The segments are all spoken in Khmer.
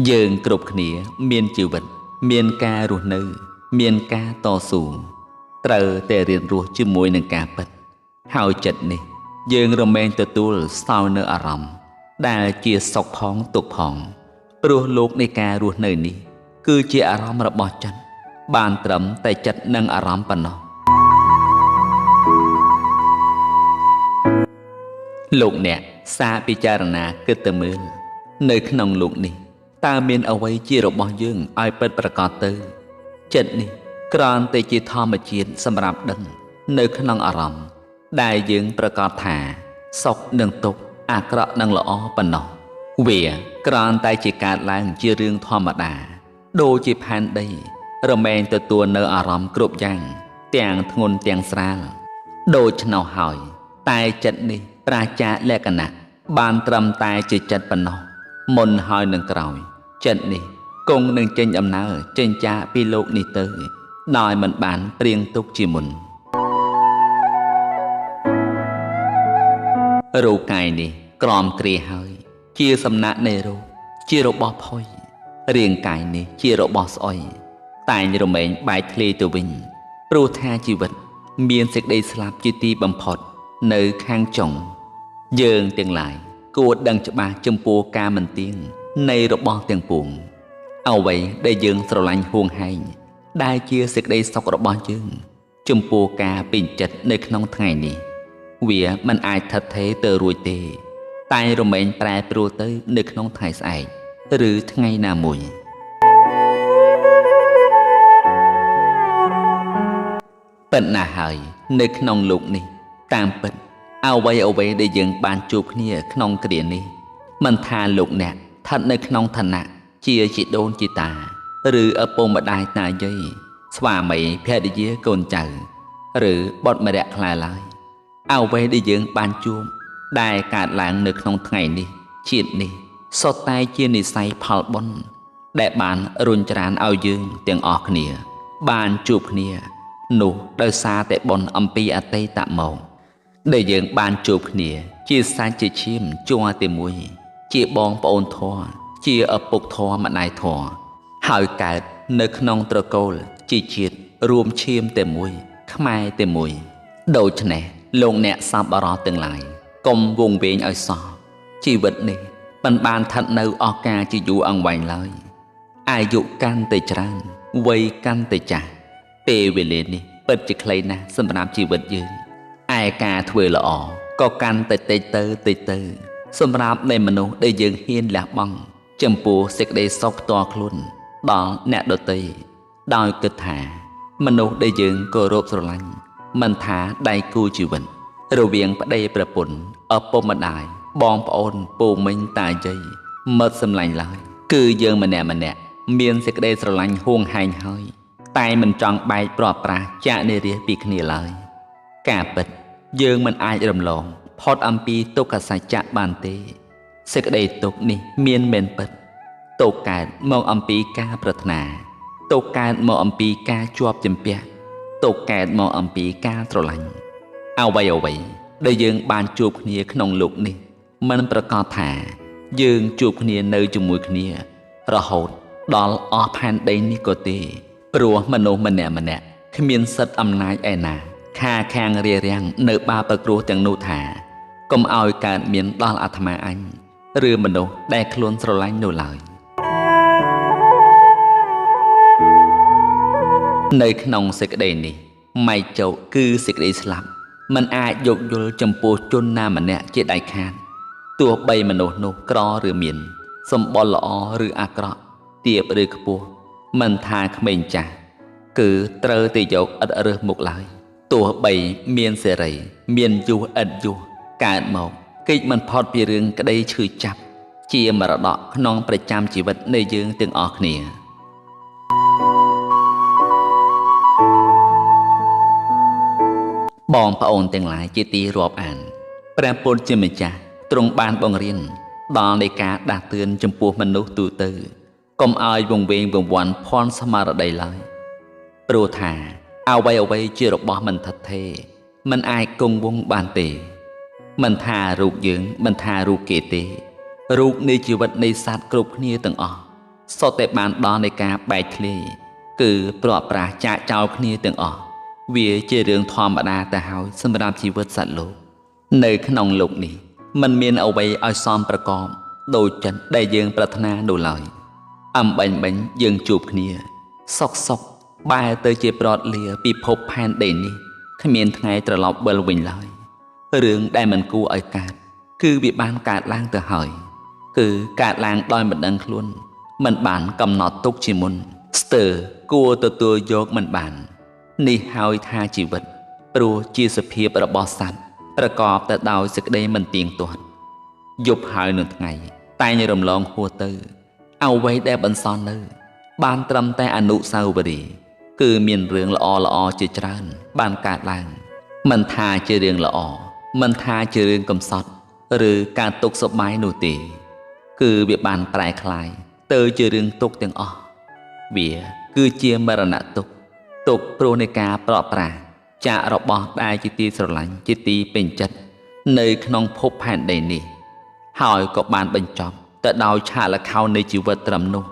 យើងគ្រប់គ្នាមានជីវិតមានការរស់នៅមានការតស៊ូត្រូវតែរៀនរស់ជាមួយនឹងការពិតហើយចិត្តនេះយើងរមែងទទួលស្ទើរនៅអារម្មណ៍ដែលជាសុខផងទុក្ខផងព្រោះលោកនៃការរស់នៅនេះគឺជាអារម្មណ៍របស់ចិត្តបានត្រឹមតែចិត្តនិងអារម្មណ៍ប៉ុណ្ណោះលោកអ្នកសាពិចារណាគិតទៅមើលនៅក្នុងលោកនេះតើមានអ្វីជារបស់យើងឲ្យពិតប្រាកដទៅចិត្តនេះគ្រាន់តែជាធម្មជាតិសម្រាប់ដឹងនៅក្នុងអារម្មណ៍ដែលយើងប្រកាសថាសុខនិងទុក្ខអាក្រក់និងល្អប៉ុណ្ណោះវាគ្រាន់តែជាកើតឡើងជារឿងធម្មតាដូចជាផែនដីរមែងទទួលនៅអារម្មណ៍គ្រប់យ៉ាងទាំងធ្ងន់ទាំងស្រាលដូច្នោះហើយតែចិត្តនេះប្រាចាលក្ខណៈបានត្រឹមតែជាចិត្តប៉ុណ្ណោះមុនហើយនឹងក្រោយចិត្តនេះគង់នឹងចេញដំណើរចេញចាកពីលោកនេះទៅដោយមិនបានព្រៀងទុកជាមុនរូបកាយនេះក្រំគ្រាហើយជាសំណាក់នៃរូបជារបស់ផុយរាងកាយនេះជារបស់ស្អុយតែងរមែងបែកធ្លាយទៅវិញព្រោះថាជីវិតមានសេចក្តីស្លាប់ជាទីបំផុតនៅខាងចុងយើងទាំងឡាយគួរដឹងច្បាស់ចំពោះការមិនទៀងនៃរបស់ទាំងពួងអ្វីដែលយើងស្រឡាញ់ហួងហែងដែលជាសេចក្តីសុខរបស់យើងចំពោះការពេញចិត្តនៅក្នុងថ្ងៃនេះវាមិនអាចថិតថេរទៅរួចទេតែរមែងប្រែប្រួលទៅនៅក្នុងថ្ងៃស្អែកឬថ្ងៃណាមួយប៉ុណ្ណាហើយនៅក្នុងលោកនេះតាមពិតអ្វីដែលយើងបានជួបគ្នាក្នុងគ្រានេះមិនថាលោកអ្នកស្ថិតនៅក្នុងឋានៈជាជីដូនជីតាឬឪពុកម្ដាយតាយាយស្វាមីភរិយាកូនចៅឬបុត្រម្នាក់ខ្លះឡើយអ្វីដែលយើងបានជួបដែលកើតឡើងនៅក្នុងថ្ងៃនេះជាតិនេះសុទ្ធតែជានិស្ស័យផលបុណ្យដែលបានរុញច្រានឲ្យយើងទាំងអស់គ្នាបានជួបគ្នានោះដោយសារតែបុណ្យអំពីអតីតមកដែលយើងបានជួបគ្នាជាសាច់ជាឈាមជ័រតែមួយជាបងប្អូនធម៌ជាឪពុកធម៌ម្ដាយធម៌ហើយកើតនៅក្នុងត្រកូលជាជាតិរួមឈាមតែមួយខ្មែរតែមួយដូច្នេះលោកអ្នកសប្បុរសទាំងឡាយកុំវង្វេងឲ្យសោះជីវិតនេះមិនបានស្ថិតនៅអស់កាលជាយូរអង្វែងឡើយអាយុកាន់តែច្រើនវ័យកាន់តែចាស់ពេលវេលានេះពិតជាខ្លីណាស់សម្រាប់ជីវិតយើងឯការធ្វើល្អក៏កាន់តែតិចទៅសម្រាប់នៃមនុស្សដែលយើងហ៊ានលះបង់ចំពោះសេចក្តីសុខផ្ទាល់ខ្លួនដល់អ្នកដទៃដោយគិតថាមនុស្សដែលយើងគោរពស្រឡាញ់មិនថាដៃគូជីវិតរវាងប្តីប្រពន្ធឪពុកម្ដាយបងប្អូនពូមីងតាយាយមិត្តសម្លាញ់ឡើយគឺយើងម្នាក់មានសេចក្តីស្រឡាញ់ហួងហែងហើយតែមិនចង់បែកព្រាត់ប្រាសចាកនារីពីគ្នាឡើយការពិតយើងមិនអាចរំលងផុតអំពីទុក្ខសច្ចៈបានទេសេចក្តីទុក្ខនេះមានមែនពិតទុក្ខកើតមកអំពីការប្រាថ្នាទុក្ខកើតមកអំពីការជាប់ជំពាក់ទុក្ខកើតមកអំពីការស្រឡាញ់អ្វីដែលយើងបានជួបគ្នាក្នុងលោកនេះមិនប្រកាសថាយើងជួបគ្នានៅជាមួយគ្នារហូតដល់អស់ផែនដីនេះក៏ទេព្រោះមនុស្សម្នាក់គ្មានសិទ្ធិអំណាចឯណាខាងរារាំងនៅបាបគ្រោះទាំងនោះថាកុំឲ្យកើតមានដល់អាត្មាអញឬមនុស្សដែលខ្លួនស្រឡាញ់នោះឡើយនៅក្នុងសេចក្តីនេះម៉ែចោគឺសេចក្តីស្លាប់មិនអាចយោគយល់ចំពោះជនណាម្នាក់ជាដាច់ខាតទោះបីមនុស្សនោះក្រឬមានសម្បុរល្អឬអាក្រក់ទាបឬខ្ពស់មិនថាក្មេងចាស់គឺត្រូវតែយកឥតរើសមុខឡើយទោះបីមានសេរីមានយុះឥតយុះកើតមកគេចមិនផុតពីរឿងក្តីឈឺចាប់ជាមរតកក្នុងប្រចាំជីវិតនៃយើងទាំងអស់គ្នាបងប្អូនទាំងឡាយជាទីរាប់អានព្រះពុទ្ធជាម្ចាស់ទ្រង់បានបង្រៀនដល់នៃការដាស់តឿនចំពោះមនុស្សទូទៅកុំឲ្យវង្វេងវង្វាន់ភ័ន្តស្មារតីឡើយព្រោះថាអ្វីជារបស់មិនថិតថេរមិនអាចគង់វង្សបានទេមិនថារូបយើងមិនថារូបគេទេរូបនៃជីវិតនៃសត្វគ្រប់គ្នាទាំងអស់ សតតែបានដល់នៃការបែកធ្លាយគឺប្រកប្រាស់ចាកចោលគ្នាទាំងអស់វាជារឿងធម្មតាទៅហើយសម្រាប់ជីវិតសត្វលោកនៅក្នុងលោកនេះมันមានអ្វីឲ្យសមប្រកបដូចចិត្តដែលយើងប្រាថ្នានោះឡើយអំបញ្ញយើងជួបគ្នាសុកបែរទៅជាប្រត់លាពិភពផែនដីនេះគ្មានថ្ងៃត្រឡប់វិលវិញឡើយរឿងដែលមិនគួរឲ្យកើតគឺវាបានកើតឡើងទៅហើយគឺកើតឡើងដោយមិនដឹងខ្លួនមិនបានកំណត់ទុកជាមុនស្ទើរគួរទទួលយកមិនបាននេះហើយថាជីវិតព្រោះជាសភាពរបស់សត្វប្រកបទៅដោយសេចក្តីមិនទៀងទាត់យប់ហើយនៅថ្ងៃតែងរំលងហួសទៅអ្វីដែលបន្សល់នៅបានត្រឹមតែអនុស្សាវរីយ៍គឺមានរឿងល្អជាច្រើនបានកើតឡើងមិនថាជារឿងល្អមិនថាជារឿងកំសត់ឬការទុកសប្បាយនោះទេគឺវាបានប្រែคล้ายទៅជារឿងទុកទាំងអស់វាគឺជាមរណៈទុកព្រោះនៃការប្រក់ប្រាស់ចាករបស់ដែលជាទីស្រឡាញ់ជាទីពេញចិត្តនៅក្នុងភពផែនដីនេះហើយក៏បានបញ្ចប់ទៅដោយឆាកល្ខោននៃជីវិតត្រឹមនោះ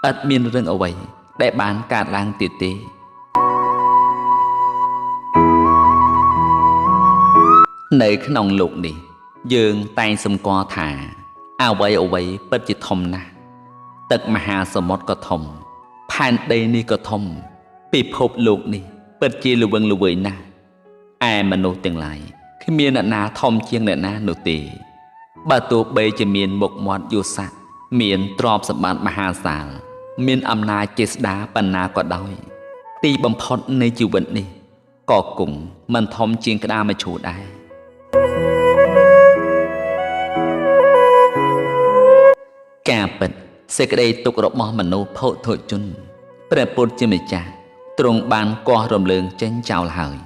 ឥតមានរឿងអ្វីដែលបានកើតឡើងទៀតទេនៅក្នុងលោកនេះយើងតែងសម្គាល់ថាអ្វីពិតជាធំណាស់ទឹកមហាសមុទ្រក៏ធំផែនដីនេះក៏ធំពិភពលោកនេះពិតជាល្វឹងល្វើយណាស់ឯមនុស្សទាំងឡាយគ្មានអ្នកណាធំជាងអ្នកណានោះទេបើទោះបីជាមានមុខមាត់យស័ក្តិមានទ្រព្យសម្បត្តិមហាសាលមានអំណាចចេស្តាបណ្ណាក៏ដោយទីបំផុតនៃជីវិតនេះក៏គង់មិនធំជាងក្តារមឈូសដែរការពិតសេចក្តីទុក្ខរបស់មនុស្សភោធជនព្រះពុទ្ធជាម្ចាស់ទ្រង់បានកោះរំលើងចេញចោលហើយ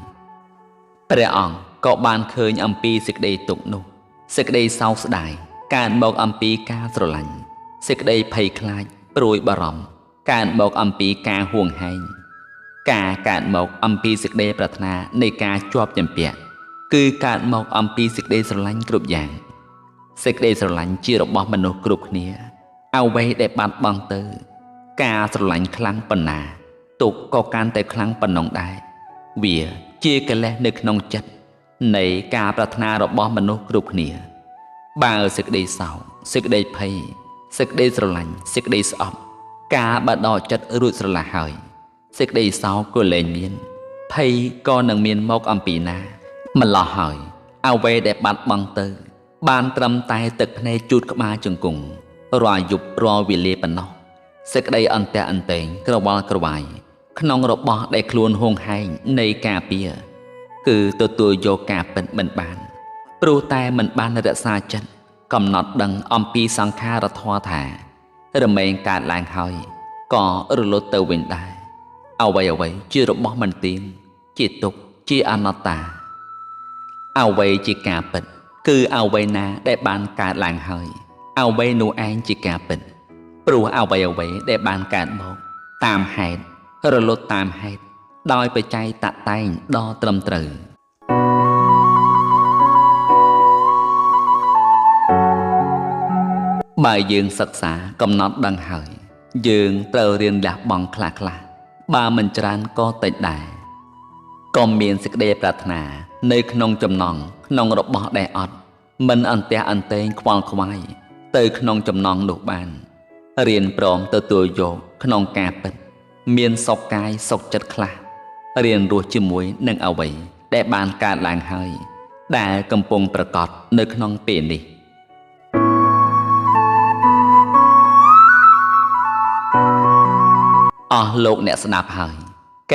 ព្រះអង្គក៏បានឃើញអំពីសេចក្តីទុក្ខនោះសេចក្តីសោកស្ដាយកើតមកអំពីការស្រឡាញ់សេចក្តីភ័យខ្លាចព្រួយបារម្ភកើតមកអំពីការហួងហែងការកើតមកអំពីសេចក្តីប្រាថ្នានៃការជាប់ជំពាក់គឺកើតមកអំពីសេចក្តីស្រឡាញ់គ្រប់យ៉ាងសេចក្តីស្រឡាញ់ជារបស់មនុស្សគ្រប់គ្នាអ្វីដែលបាត់បង់ទៅការស្រឡាញ់ខ្លាំងប៉ុណ្ណាទុក្ខក៏កាន់តែខ្លាំងប៉ុណ្ណឹងដែរវាជាកិលេសនៅក្នុងចិត្តនៃការប្រាថ្នារបស់មនុស្សគ្រប់គ្នាបើសេចក្តីសោកសេចក្តីភ័យសេចក្តីស្រឡាញ់សេចក្តីស្អប់ការបាត់ដកចិត្តរួចស្រឡះហើយសេចក្តីសោកក៏លែងមានភ័យក៏នឹងមានមកអំពីណាម្លោះហើយអ្វីដែលបាត់បង់ទៅបានត្រឹមតែទឹកភ្នែកជូតក្បាលជង្គង់រាល់យប់រាល់វេលាប៉ុណ្ណោះសេចក្តីអន្ទះអន្ទែងក្រវល់ក្រវាយក្នុងរបស់ដែលខ្លួនហួងហែងនៃការពារគឺទទួលយកការពិតមិនបានព្រោះតែមិនបានរក្សាចិត្តកំណត់ដឹងអំពីសង្ខារធម៌ថារមែងកើតឡើងហើយក៏រលត់ទៅវិញដែរអ្វីជារបស់មិនទៀងជាទុក្ខជាអនត្តាអ្វីជាការពិតគឺអ្វីណាដែលបានកើតឡើងហើយអ្វីនោះឯងជាការពិតព្រោះអ្វីដែលបានកើតមកតាមហេតុរលត់តាមហេតុដោយបច្ច័យតតែងដ៏ត្រឹមត្រូវបើយើងសិក្សាកំណត់ដឹងហើយយើងត្រូវរៀនលះបង់ខ្លះបើមិនច្រើនក៏តិចដែរក៏មានសេចក្តីប្រាថ្នានៅក្នុងចំណងក្នុងរបស់ដែលអត់មិនអន្ទះអន្ទែងខ្វល់ខ្វាយទៅក្នុងចំណងនោះបានរៀនព្រមទទួលយកក្នុងការពិតមានសុខកាយសុខចិត្តខ្លះរៀនរស់ជាមួយនឹងអ្វីដែលបានកើតឡើងហើយដែលកំពុងប្រកបនៅក្នុងពេលនេះអស់លោកអ្នកស្ដាប់ហើយ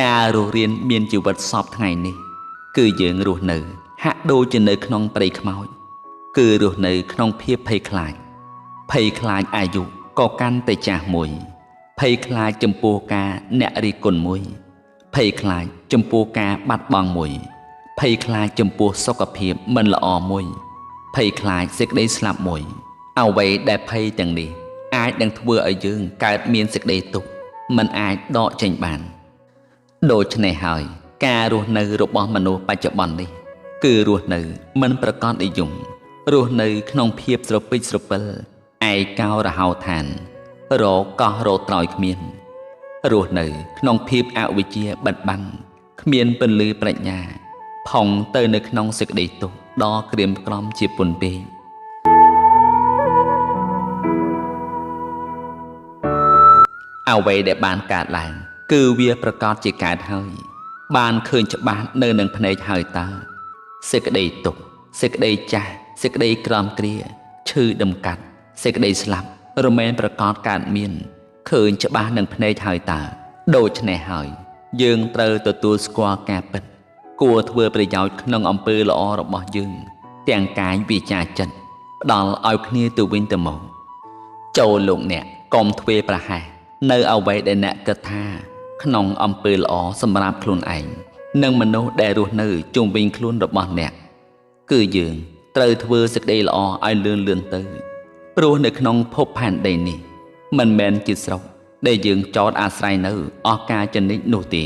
ការរស់រៀនមានជីវិតសពថ្ងៃនេះគឺយើងរស់នៅហាក់ដូចជានៅក្នុងព្រៃខ្មោចគឺរស់នៅក្នុងភាពភ័យខ្លាចអាយុក៏កាន់តែចាស់មួយភ័យខ្លាចចំពោះការអ្នករិះគន់មួយភ័យខ្លាចចំពោះការបាត់បង់មួយភ័យខ្លាចចំពោះសុខភាពមិនល្អមួយភ័យខ្លាចសេចក្តីស្លាប់មួយអ្វីដែលភ័យទាំងនេះអាចនឹងធ្វើឲ្យយើងកើតមានសេចក្តីទុក្ខមិនអាចដកចេញបានដូច្នេះហើយការរស់នៅរបស់មនុស្សបច្ចុប្បន្ននេះគឺរស់នៅមិនប្រកបនិយមរស់នៅក្នុងភាពស្រពេចស្រពិលឯកោរហោឋាន រកកោះរកត្រោយគ្មានរស់នៅក្នុងភាពអវិជ្ជាបិទបាំងគ្មានពន្លឺប្រាជ្ញាផុងទៅនៅក្នុងសេចក្តីទុក្ខដ៏ក្រៀមក្រំជាពន់ពេកអ្វីដែលបានកើតឡើងគឺវាប្រកាសជាកើតហើយបានឃើញច្បាស់នៅនឹងភ្នែកហើយតើសេចក្តីទុក្ខសេចក្តីចាស់សេចក្តីក្រំគ្រាឈឺដំកាត់សេចក្តីស្លាប់រមែងប្រកាសកើតមានឃើញច្បាស់នឹងភ្នែកហើយតើដូច្នេះហើយយើងត្រូវទទួលស្គាល់ការពិតគួរធ្វើប្រយោជន៍ក្នុងអំពើល្អរបស់យើងទាំងកាយវាចាចិត្តផ្ដល់ឲ្យគ្នាទៅវិញទៅមកចូលលោកអ្នកកុំធ្វើប្រហែសនៅអ្វីដែលអ្នកគិតថាក្នុងអំពើល្អសម្រាប់ខ្លួនឯងនិងមនុស្សដែលរស់នៅជុំវិញខ្លួនរបស់អ្នកគឺយើងត្រូវធ្វើសេចក្តីល្អឲ្យលឿនទៅព្រោះនៅក្នុងភពផែនដីនេះមិនមែនជាស្រុកដែលយើងចោទអាស្រ័យនៅអស់ការចនិចនោះទេ